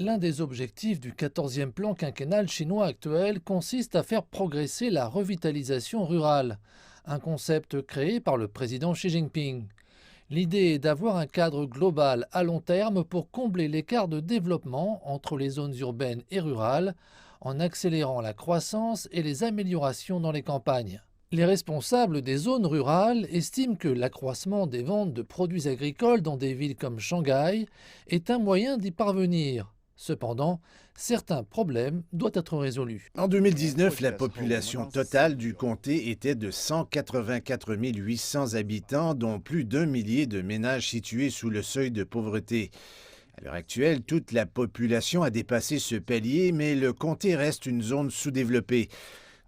L'un des objectifs du 14e plan quinquennal chinois actuel consiste à faire progresser la revitalisation rurale, un concept créé par le président Xi Jinping. L'idée est d'avoir un cadre global à long terme pour combler l'écart de développement entre les zones urbaines et rurales, en accélérant la croissance et les améliorations dans les campagnes. Les responsables des zones rurales estiment que l'accroissement des ventes de produits agricoles dans des villes comme Shanghai est un moyen d'y parvenir. Cependant, certains problèmes doivent être résolus. En 2019, la population totale du comté était de 184 800 habitants, dont plus d'1 millier de ménages situés sous le seuil de pauvreté. À l'heure actuelle, toute la population a dépassé ce palier, mais le comté reste une zone sous-développée.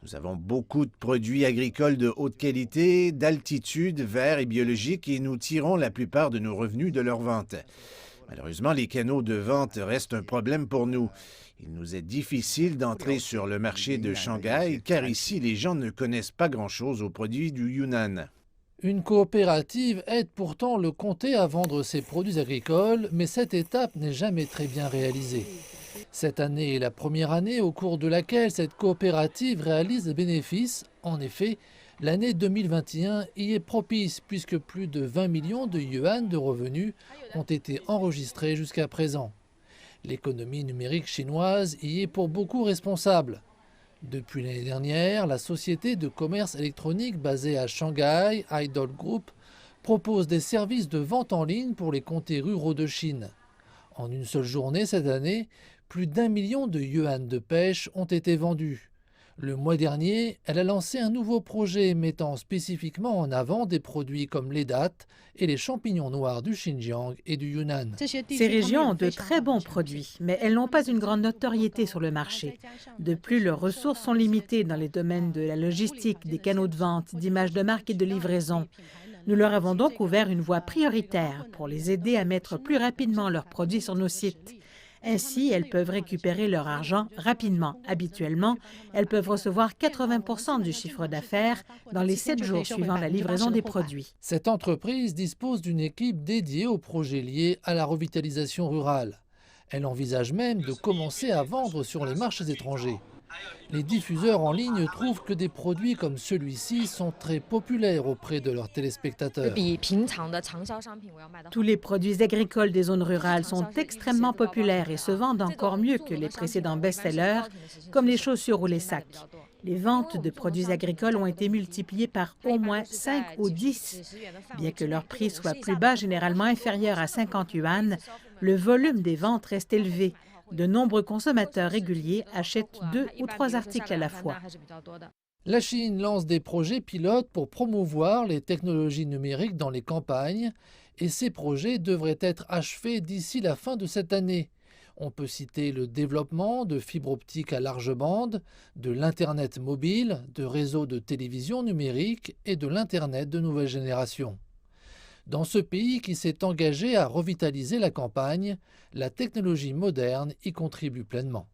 Nous avons beaucoup de produits agricoles de haute qualité, d'altitude, verts et biologiques, et nous tirons la plupart de nos revenus de leur vente. Malheureusement, les canaux de vente restent un problème pour nous. Il nous est difficile d'entrer sur le marché de Shanghai, car ici, les gens ne connaissent pas grand-chose aux produits du Yunnan. Une coopérative aide pourtant le comté à vendre ses produits agricoles, mais cette étape n'est jamais très bien réalisée. Cette année est la première année au cours de laquelle cette coopérative réalise des bénéfices. En effet, l'année 2021 y est propice puisque plus de 20 millions de yuan de revenus ont été enregistrés jusqu'à présent. L'économie numérique chinoise y est pour beaucoup responsable. Depuis l'année dernière, la société de commerce électronique basée à Shanghai, Idol Group, propose des services de vente en ligne pour les comtés ruraux de Chine. En une seule journée cette année, plus d'1 million de yuan de pêche ont été vendus. Le mois dernier, elle a lancé un nouveau projet mettant spécifiquement en avant des produits comme les dattes et les champignons noirs du Xinjiang et du Yunnan. Ces régions ont de très bons produits, mais elles n'ont pas une grande notoriété sur le marché. De plus, leurs ressources sont limitées dans les domaines de la logistique, des canaux de vente, d'images de marque et de livraison. Nous leur avons donc ouvert une voie prioritaire pour les aider à mettre plus rapidement leurs produits sur nos sites. Ainsi, elles peuvent récupérer leur argent rapidement. Habituellement, elles peuvent recevoir 80% du chiffre d'affaires dans les 7 jours suivant la livraison des produits. Cette entreprise dispose d'une équipe dédiée aux projets liés à la revitalisation rurale. Elle envisage même de commencer à vendre sur les marchés étrangers. Les diffuseurs en ligne trouvent que des produits comme celui-ci sont très populaires auprès de leurs téléspectateurs. Tous les produits agricoles des zones rurales sont extrêmement populaires et se vendent encore mieux que les précédents best-sellers, comme les chaussures ou les sacs. Les ventes de produits agricoles ont été multipliées par au moins 5 ou 10. Bien que leur prix soit plus bas, généralement inférieur à 50 yuan, le volume des ventes reste élevé. De nombreux consommateurs réguliers achètent 2 ou 3 articles à la fois. La Chine lance des projets pilotes pour promouvoir les technologies numériques dans les campagnes et ces projets devraient être achevés d'ici la fin de cette année. On peut citer le développement de fibres optiques à large bande, de l'Internet mobile, de réseaux de télévision numérique et de l'Internet de nouvelle génération. Dans ce pays qui s'est engagé à revitaliser la campagne, la technologie moderne y contribue pleinement.